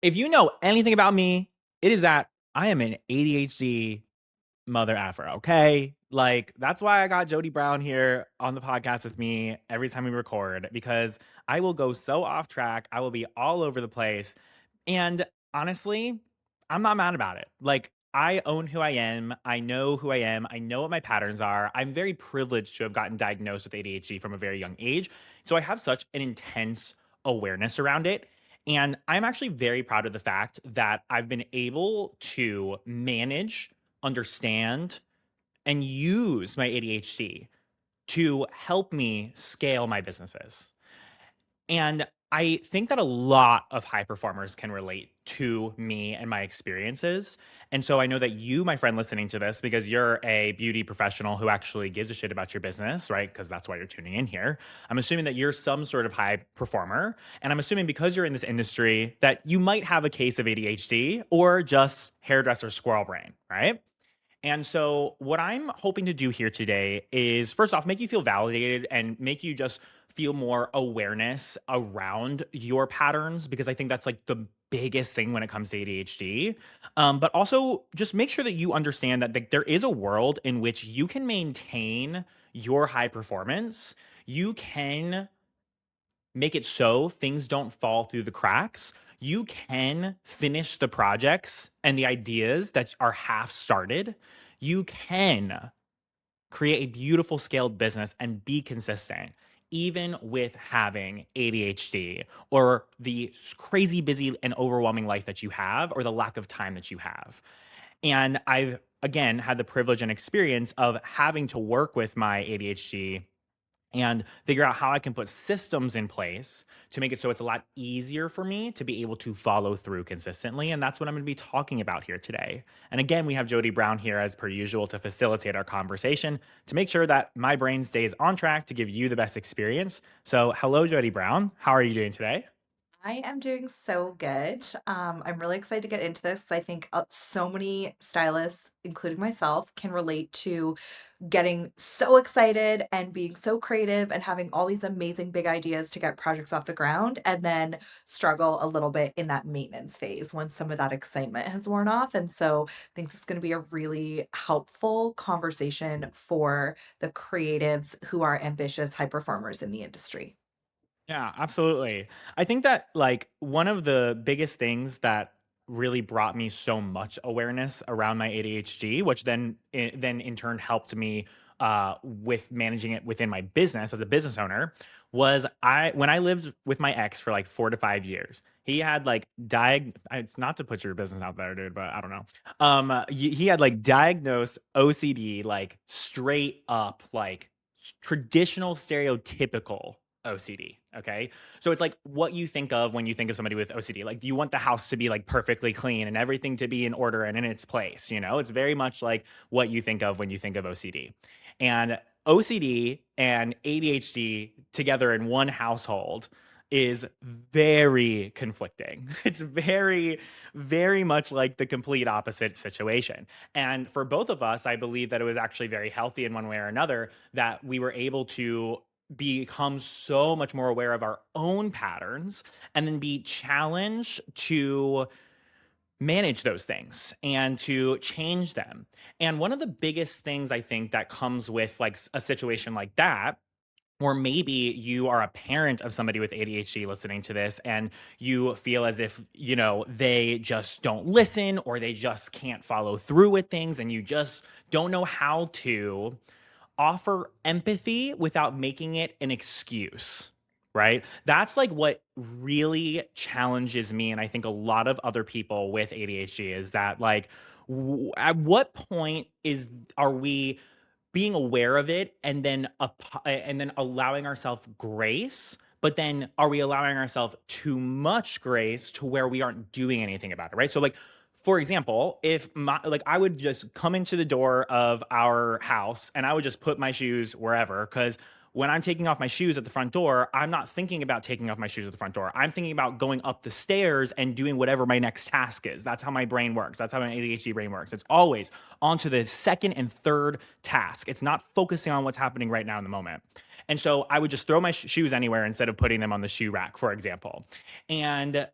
If you know anything about me, it is that I am an ADHD mother effer, okay? Like, that's why I got Jodie Brown here on the podcast with me every time we record, because I will go so off track. I will be all over the place. And honestly, I'm not mad about it. Like, I own who I am. I know who I am. I know what my patterns are. I'm very privileged to have gotten diagnosed with ADHD from a very young age. So I have such an intense awareness around it. And I'm actually very proud of the fact that I've been able to manage, understand, and use my ADHD to help me scale my businesses. And I think that a lot of high performers can relate to me and my experiences. And so I know that you, my friend, listening to this, because you're a beauty professional who actually gives a shit about your business, right? Because that's why you're tuning in here. I'm assuming that you're some sort of high performer. And I'm assuming because you're in this industry that you might have a case of ADHD or just hairdresser squirrel brain, right? And so, what I'm hoping to do here today is first off, make you feel validated and make you just feel more awareness around your patterns, because I think that's like the biggest thing when it comes to ADHD. But also, just make sure that you understand that there is a world in which you can maintain your high performance. You can make it so things don't fall through the cracks. You can finish the projects and the ideas that are half started. You can create a beautiful scaled business and be consistent, even with having ADHD or the crazy busy and overwhelming life that you have, or the lack of time that you have. And I've, again, had the privilege and experience of having to work with my ADHD and figure out how I can put systems in place to make it so it's a lot easier for me to be able to follow through consistently. And that's what I'm going to be talking about here today. And again, we have Jodie Brown here as per usual to facilitate our conversation to make sure that my brain stays on track to give you the best experience. So, hello, Jodie Brown. How are you doing today? I am doing so good. I'm really excited to get into this. I think so many stylists, including myself, can relate to getting so excited and being so creative and having all these amazing big ideas to get projects off the ground, and then struggle a little bit in that maintenance phase when some of that excitement has worn off. And so I think this is going to be a really helpful conversation for the creatives who are ambitious high performers in the industry. Yeah, absolutely. I think that like one of the biggest things that really brought me so much awareness around my ADHD, which then in turn helped me with managing it within my business as a business owner, was I when I lived with my ex for like 4 to 5 years. He had like it's not to put your business out there, dude, but I don't know. He had like diagnosed OCD, like straight up, like traditional stereotypical OCD. Okay. So it's like what you think of when you think of somebody with OCD. Like, do you want the house to be like perfectly clean and everything to be in order and in its place? It's very much like what you think of when you think of OCD. And OCD and ADHD together in one household is very conflicting. It's very, very much like the complete opposite situation. And for both of us, I believe that it was actually very healthy in one way or another that we were able to become so much more aware of our own patterns and then be challenged to manage those things and to change them. And one of the biggest things I think that comes with like a situation like that, or maybe you are a parent of somebody with ADHD listening to this and you feel as if, they just don't listen or they just can't follow through with things and you just don't know how to offer empathy without making it an excuse, right? That's like what really challenges me. And I think a lot of other people with ADHD is that, like, at what point are we being aware of it and then allowing ourselves grace, but then are we allowing ourselves too much grace to where we aren't doing anything about it, right? So like, for example, if I would just come into the door of our house and I would just put my shoes wherever, because when I'm taking off my shoes at the front door, I'm not thinking about taking off my shoes at the front door. I'm thinking about going up the stairs and doing whatever my next task is. That's how my brain works. That's how my ADHD brain works. It's always onto the second and third task. It's not focusing on what's happening right now in the moment. And so I would just throw my shoes anywhere instead of putting them on the shoe rack, for example. And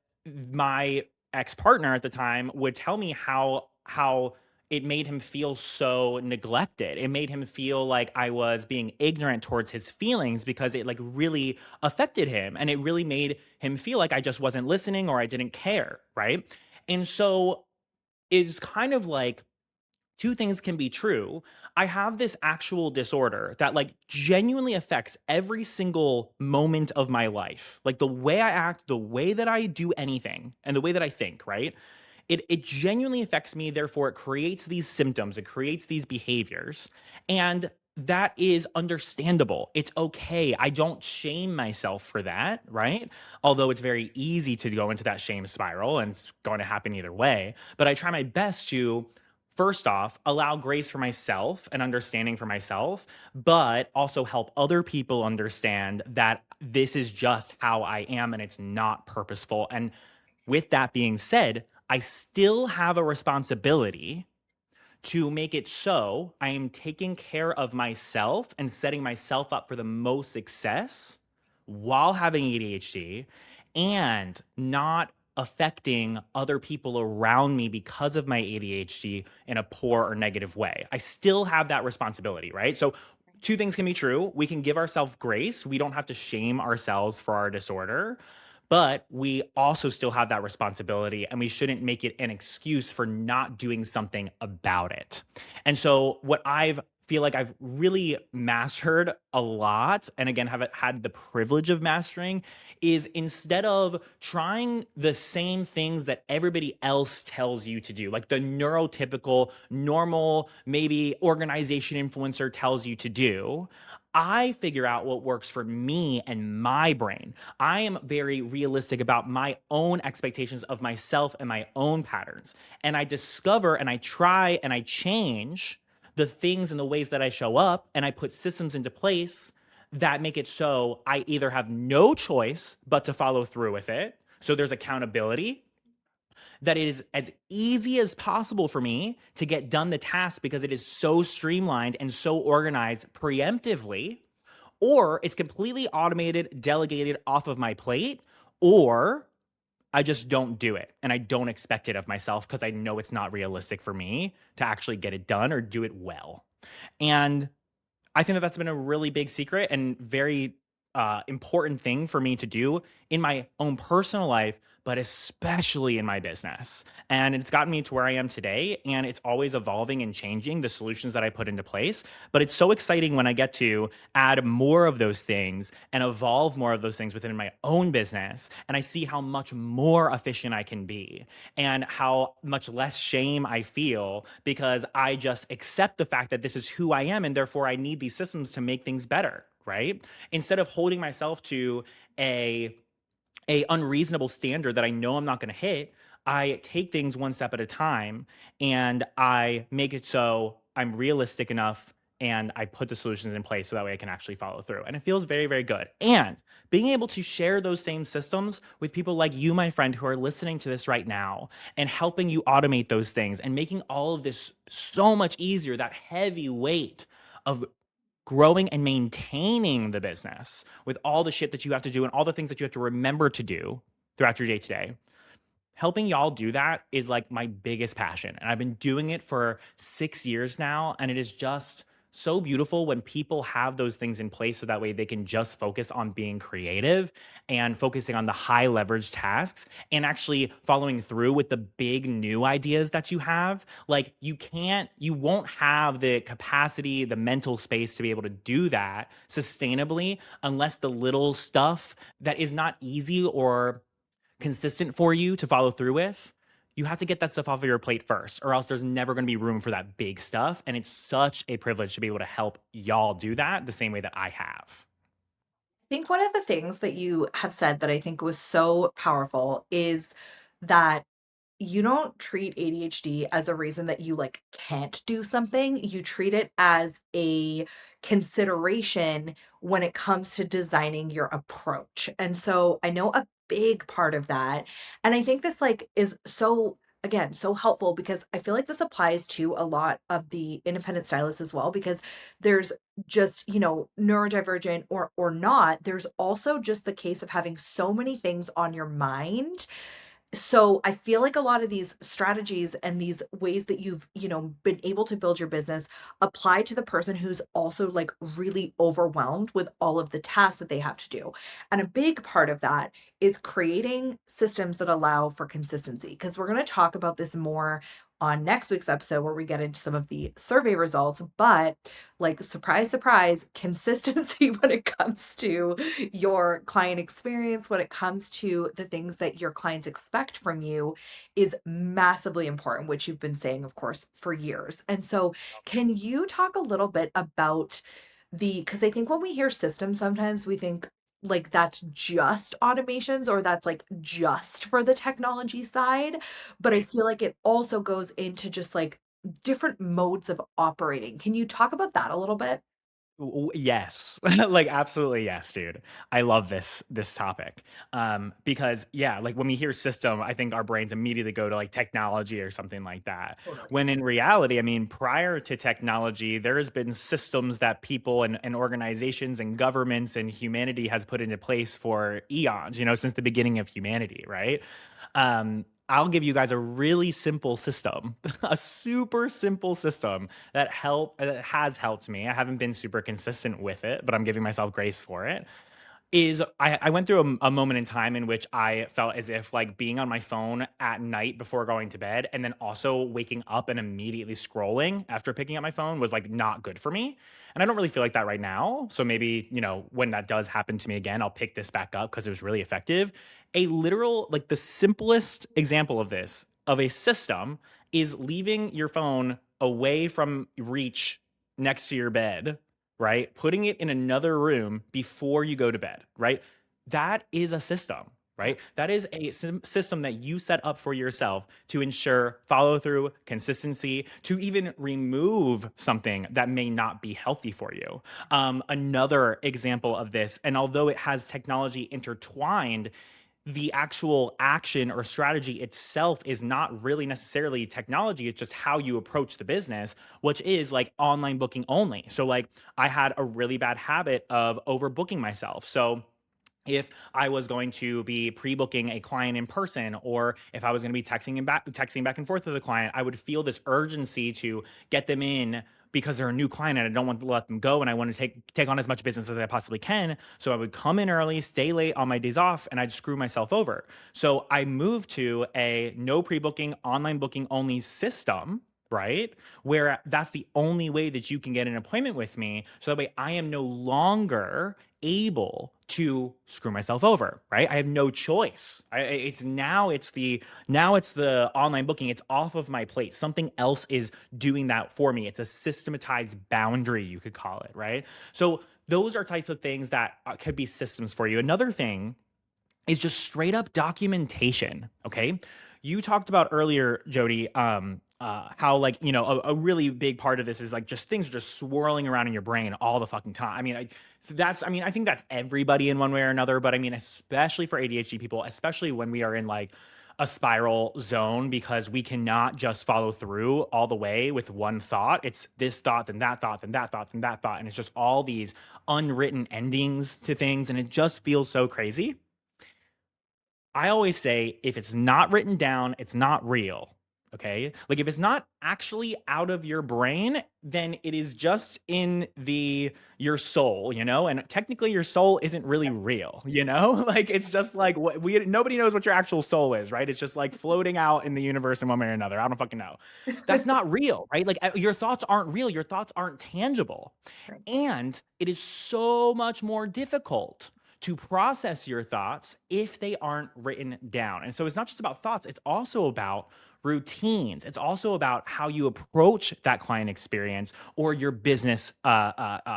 my ex-partner at the time would tell me how it made him feel so neglected. It made him feel like I was being ignorant towards his feelings because it like really affected him and it really made him feel like I just wasn't listening or I didn't care, right? And so it's kind of like two things can be true. I have this actual disorder that like genuinely affects every single moment of my life. Like the way I act, the way that I do anything, and the way that I think, right? It genuinely affects me, therefore it creates these symptoms, it creates these behaviors. And that is understandable. It's okay. I don't shame myself for that, right? Although it's very easy to go into that shame spiral and it's going to happen either way. But I try my best to first off, allow grace for myself and understanding for myself, but also help other people understand that this is just how I am and it's not purposeful. And with that being said, I still have a responsibility to make it so I am taking care of myself and setting myself up for the most success while having ADHD and not affecting other people around me because of my ADHD in a poor or negative way. I still have that responsibility, right? So, two things can be true. We can give ourselves grace. We don't have to shame ourselves for our disorder, but we also still have that responsibility and we shouldn't make it an excuse for not doing something about it. And so what I've feel like I've really mastered a lot and again have had the privilege of mastering is instead of trying the same things that everybody else tells you to do, like the neurotypical normal maybe organization influencer tells you to do, I figure out what works for me and my brain. I am very realistic about my own expectations of myself and my own patterns. And I discover and I try and I change the things and the ways that I show up. And I put systems into place that make it so I either have no choice but to follow through with it. So there's accountability, that it is as easy as possible for me to get done the task because it is so streamlined and so organized preemptively, or it's completely automated, delegated off of my plate, or I just don't do it and I don't expect it of myself because I know it's not realistic for me to actually get it done or do it well. And I think that that's been a really big secret and very important thing for me to do in my own personal life, but especially in my business. And it's gotten me to where I am today. And it's always evolving and changing the solutions that I put into place. But it's so exciting when I get to add more of those things and evolve more of those things within my own business. And I see how much more efficient I can be and how much less shame I feel because I just accept the fact that this is who I am and therefore I need these systems to make things better, right? Instead of holding myself to a unreasonable standard that I know I'm not going to hit, I take things one step at a time and I make it so I'm realistic enough and I put the solutions in place so that way I can actually follow through. And it feels very, very good. And being able to share those same systems with people like you, my friend, who are listening to this right now and helping you automate those things and making all of this so much easier, that heavy weight of growing and maintaining the business with all the shit that you have to do and all the things that you have to remember to do throughout your day to day. Helping y'all do that is like my biggest passion. And I've been doing it for 6 years now. And it is just so beautiful when people have those things in place so that way they can just focus on being creative and focusing on the high leverage tasks and actually following through with the big new ideas that you have. Like you won't have the capacity, the mental space to be able to do that sustainably unless the little stuff that is not easy or consistent for you to follow through with, you have to get that stuff off of your plate first, or else there's never going to be room for that big stuff. And it's such a privilege to be able to help y'all do that the same way that I have. I think one of the things that you have said that I think was so powerful is that you don't treat ADHD as a reason that you like can't do something. You treat it as a consideration when it comes to designing your approach. And so I know a big part of that. And I think this like is so again so helpful because I feel like this applies to a lot of the independent stylists as well because there's just neurodivergent or not there's also just the case of having so many things on your mind So I feel like a lot of these strategies and these ways that you've, been able to build your business apply to the person who's also like really overwhelmed with all of the tasks that they have to do. And a big part of that is creating systems that allow for consistency. Because we're going to talk about this more on next week's episode where we get into some of the survey results. But like, surprise, surprise, consistency when it comes to your client experience, when it comes to the things that your clients expect from you is massively important, which you've been saying, of course, for years. And so, can you talk a little bit about because I think when we hear systems, sometimes we think like that's just automations or that's like just for the technology side. But I Right. feel like it also goes into just like different modes of operating. Can you talk about that a little bit? Yes. Like, absolutely yes, dude. I love this topic. Because yeah, like when we hear system, I think our brains immediately go to like technology or something like that. Totally. When in reality, I mean, prior to technology, there has been systems that people and organizations and governments and humanity has put into place for eons, since the beginning of humanity, right? I'll give you guys a really simple system, a super simple system that has helped me. I haven't been super consistent with it, but I'm giving myself grace for it. Is I went through a moment in time in which I felt as if like being on my phone at night before going to bed and then also waking up and immediately scrolling after picking up my phone was like not good for me. And I don't really feel like that right now. So maybe, when that does happen to me again, I'll pick this back up because it was really effective. A literal, like the simplest example of this, of a system, is leaving your phone away from reach next to your bed, right? Putting it in another room before you go to bed, right? That is a system, Yeah. right? That is a system that you set up for yourself to ensure follow through, consistency, to even remove something that may not be healthy for you. Another example of this, and although it has technology intertwined, the actual action or strategy itself is not really necessarily technology. It's just how you approach the business, which is like online booking only. So, like, I had a really bad habit of overbooking myself. So, if I was going to be pre-booking a client in person, or if I was going to be texting back and forth with the client, I would feel this urgency to get them in because they're a new client and I don't want to let them go and I want to take on as much business as I possibly can. So I would come in early, stay late on my days off, and I'd screw myself over. So I moved to a no pre-booking, online booking only system, right? Where that's the only way that you can get an appointment with me. So that way I am no longer able to screw myself over, right? I have no choice. Now it's the online booking. It's off of my plate. Something else is doing that for me. It's a systematized boundary, you could call it, right? So those are types of things that could be systems for you. Another thing is just straight up documentation. Okay. You talked about earlier, Jody, how like, a really big part of this is like just things are just swirling around in your brain all the fucking time. I think that's everybody in one way or another, but I mean, especially for ADHD people, especially when we are in like a spiral zone because we cannot just follow through all the way with one thought. It's this thought, then that thought, then that thought, then that thought. And it's just all these unwritten endings to things. And it just feels so crazy. I always say if it's not written down, it's not real. Okay. Like if it's not actually out of your brain, then it is just in your soul, and technically your soul isn't really real, like it's just like nobody knows what your actual soul is, right? It's just like floating out in the universe in one way or another. I don't fucking know. That's not real, right? Like your thoughts aren't real. Your thoughts aren't tangible. Right. And it is so much more difficult to process your thoughts if they aren't written down. And so it's not just about thoughts, it's also about routines. It's also about how you approach that client experience or your business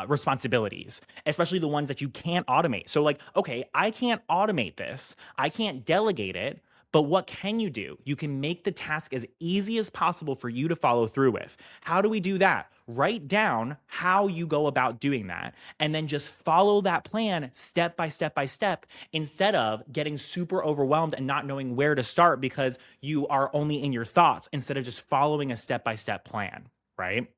responsibilities, especially the ones that you can't automate. So, like, okay, I can't automate this, I can't delegate it. But what can you do? You can make the task as easy as possible for you to follow through with. How do we do that? Write down how you go about doing that and then just follow that plan step by step by step instead of getting super overwhelmed and not knowing where to start because you are only in your thoughts instead of just following a step by step plan, right?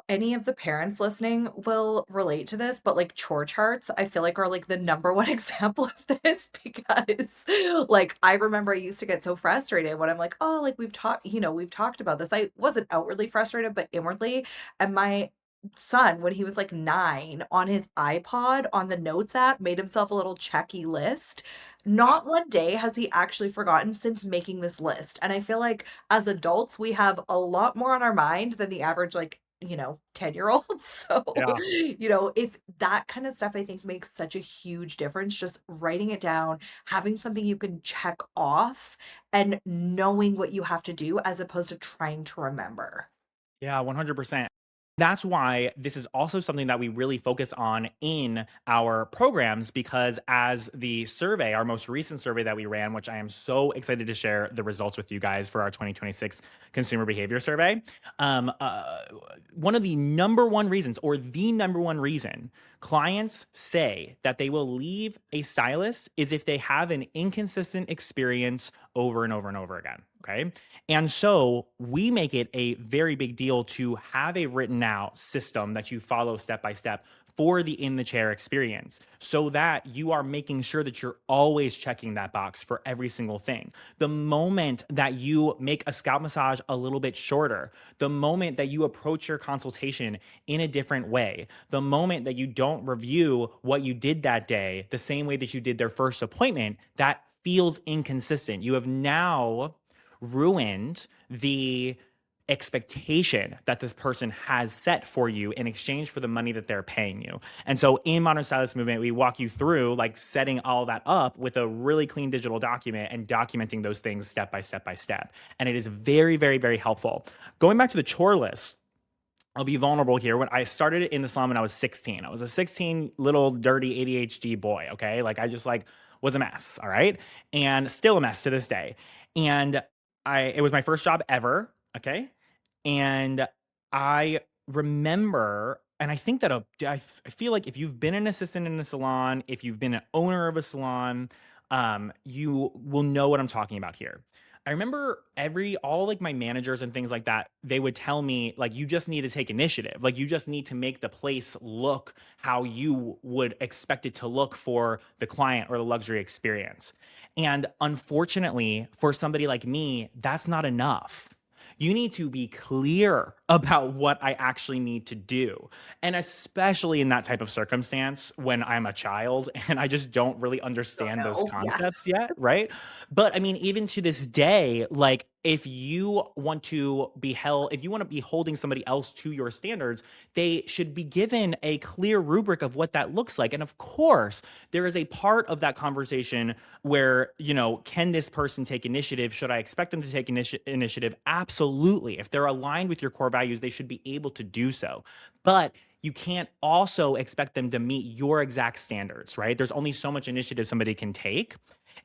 Any of the parents listening will relate to this, but like chore charts, I feel like are like the number one example of this because like I remember I used to get so frustrated when I'm like, oh, like we've talked about this. I wasn't outwardly frustrated, but inwardly. And my son, when he was like 9, on his iPod on the notes app, made himself a little checky list. Not Yes. one day has he actually forgotten since making this list. And I feel like as adults, we have a lot more on our mind than the average, like, 10-year-old. So, Yeah. if that kind of stuff, I think makes such a huge difference, just writing it down, having something you can check off, and knowing what you have to do as opposed to trying to remember. Yeah, 100%. That's why this is also something that we really focus on in our programs because as the survey, our most recent survey that we ran, which I am so excited to share the results with you guys for our 2026 consumer behavior survey. Um, uh, One of the number one reasons, or the number one reason clients say that they will leave a stylist is if they have an inconsistent experience over and over and over again. Okay. And so we make it a very big deal to have a written out system that you follow step by step for the in the chair experience so that you are making sure that you're always checking that box for every single thing. The moment that you make a scalp massage a little bit shorter, the moment that you approach your consultation in a different way, the moment that you don't review what you did that day the same way that you did their first appointment, that feels inconsistent. You have now ruined the expectation that this person has set for you in exchange for the money that they're paying you. And so in Modern Stylist Movement, we walk you through like setting all that up with a really clean digital document and documenting those things step by step by step. And it is very, very, very helpful. Going back to the chore list, I'll be vulnerable here. When I started it in the salon when I was 16, I was a 16 little dirty ADHD boy. Okay. Like I just like was a mess. All right. And still a mess to this day. And it was my first job ever. Okay. And I remember, and I think that I feel like if you've been an assistant in a salon, if you've been an owner of a salon, you will know what I'm talking about here. I remember all like my managers and things like that, they would tell me, like, you just need to take initiative. Like, you just need to make the place look how you would expect it to look for the client or the luxury experience. And unfortunately, for somebody like me, that's not enough. You need to be clear about what I actually need to do. And especially in that type of circumstance when I'm a child and I just don't really Don't understand those know. Yeah. concepts yet, right? But I mean, even to this day, like if you want to be held, if you want to be holding somebody else to your standards, they should be given a clear rubric of what that looks like. And of course, there is a part of that conversation where, can this person take initiative? Should I expect them to take initiative? Absolutely. If they're aligned with your core values, they should be able to do so. But you can't also expect them to meet your exact standards, right? There's only so much initiative somebody can take.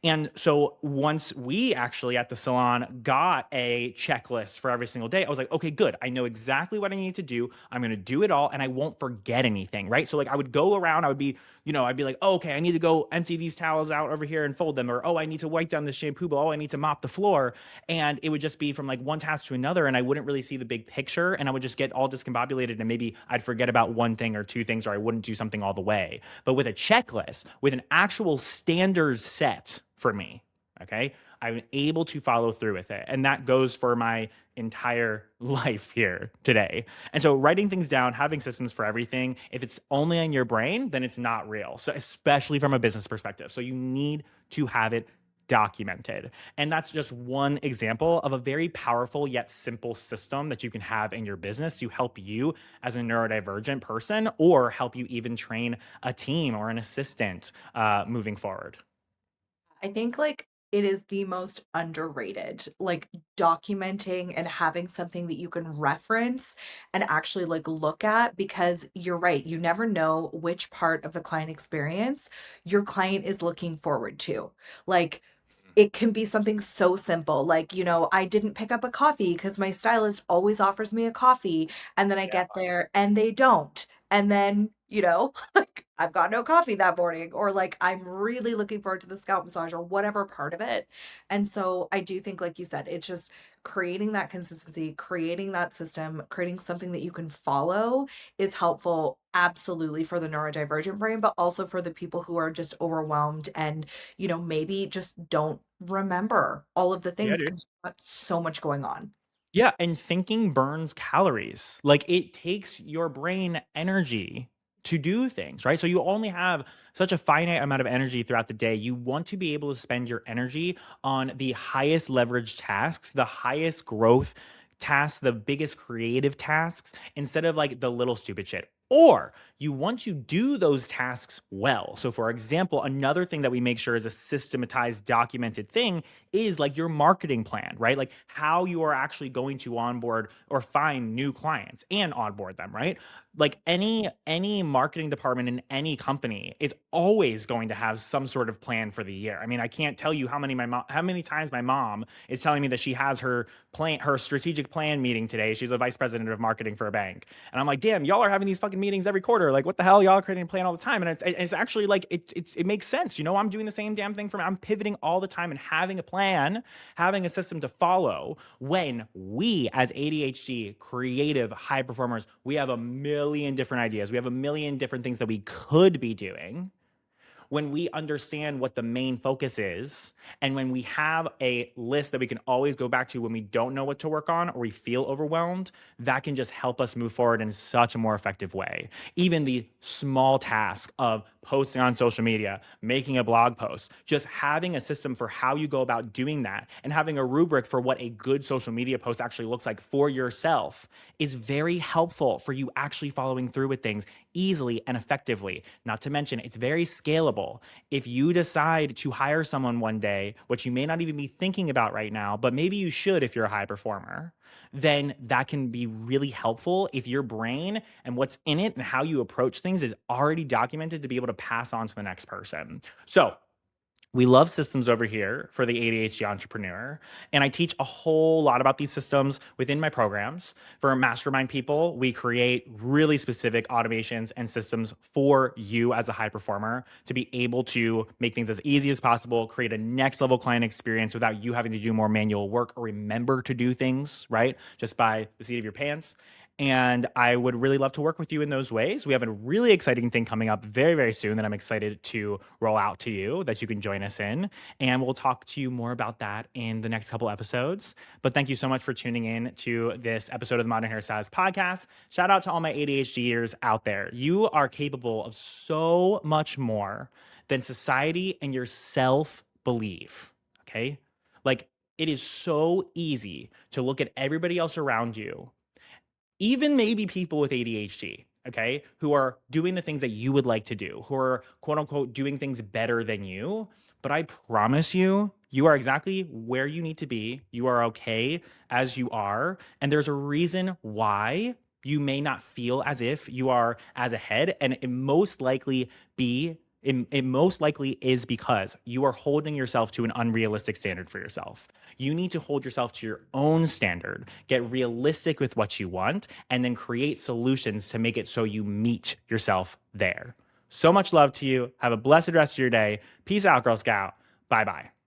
And so once we actually at the salon got a checklist for every single day, I was like, okay, good. I know exactly what I need to do. I'm going to do it all and I won't forget anything, right? So like I would go around, I'd be like, oh, okay, I need to go empty these towels out over here and fold them. Or, oh, I need to wipe down the shampoo bowl. Oh, I need to mop the floor. And it would just be from like one task to another. And I wouldn't really see the big picture. And I would just get all discombobulated. And maybe I'd forget about one thing or two things, or I wouldn't do something all the way. But with a checklist, with an actual standard set for me, okay, I'm able to follow through with it. And that goes for my entire life here today. And so writing things down, having systems for everything, if it's only in your brain, then it's not real. So especially from a business perspective. So you need to have it documented. And that's just one example of a very powerful yet simple system that you can have in your business to help you as a neurodivergent person or help you even train a team or an assistant moving forward. I think, like, it is the most underrated, like, documenting and having something that you can reference and actually, like, look at because you're right, you never know which part of the client experience your client is looking forward to. Like, it can be something so simple, like, I didn't pick up a coffee because my stylist always offers me a coffee, and then I get there and they don't. And then, like I've got no coffee that morning, or like I'm really looking forward to the scalp massage or whatever part of it. And so I do think, like you said, it's just creating that consistency, creating that system, creating something that you can follow is helpful absolutely for the neurodivergent brain, but also for the people who are just overwhelmed and, maybe just don't remember all of the Yeah, things dude. because got so much going on. Yeah, and thinking burns calories. Like it takes your brain energy to do things, right? So you only have such a finite amount of energy throughout the day. You want to be able to spend your energy on the highest leverage tasks, the highest growth tasks, the biggest creative tasks, instead of like the little stupid shit. Or you want to do those tasks well. So, for example, another thing that we make sure is a systematized, documented thing is like your marketing plan, right? Like how you are actually going to onboard or find new clients and onboard them, right? Like any marketing department in any company is always going to have some sort of plan for the year. I mean, I can't tell you how many times my mom is telling me that she has her strategic plan meeting today. She's a vice president of marketing for a bank. And I'm like, "Damn, y'all are having these fucking meetings every quarter. Like what the hell? Y'all are creating a plan all the time." And it's actually like it makes sense. I'm doing the same damn thing for me. I'm pivoting all the time and having a plan, having a system to follow. When we as ADHD creative high performers, we have a million different ideas. We have a million different things that we could be doing. When we understand what the main focus is, and when we have a list that we can always go back to when we don't know what to work on or we feel overwhelmed, that can just help us move forward in such a more effective way. Even the small task of posting on social media, making a blog post, just having a system for how you go about doing that and having a rubric for what a good social media post actually looks like for yourself is very helpful for you actually following through with things easily and effectively. Not to mention, it's very scalable. If you decide to hire someone one day, which you may not even be thinking about right now, but maybe you should if you're a high performer, then that can be really helpful if your brain and what's in it and how you approach things is already documented to be able to pass on to the next person. So, we love systems over here for the ADHD entrepreneur. And I teach a whole lot about these systems within my programs. For mastermind people, we create really specific automations and systems for you as a high performer to be able to make things as easy as possible, create a next level client experience without you having to do more manual work or remember to do things, right? Just by the seat of your pants. And I would really love to work with you in those ways. We have a really exciting thing coming up very, very soon that I'm excited to roll out to you that you can join us in. And we'll talk to you more about that in the next couple episodes. But thank you so much for tuning in to this episode of the Modern Hairstylist Podcast. Shout out to all my ADHDers out there. You are capable of so much more than society and yourself believe. Okay? Like, it is so easy to look at everybody else around you, even maybe people with ADHD, okay, who are doing the things that you would like to do, who are quote unquote doing things better than you. But I promise you, you are exactly where you need to be. You are okay as you are. And there's a reason why you may not feel as if you are as ahead. And it most likely is because you are holding yourself to an unrealistic standard for yourself. You need to hold yourself to your own standard, get realistic with what you want, and then create solutions to make it so you meet yourself there. So much love to you. Have a blessed rest of your day. Peace out, Girl Scout. Bye bye.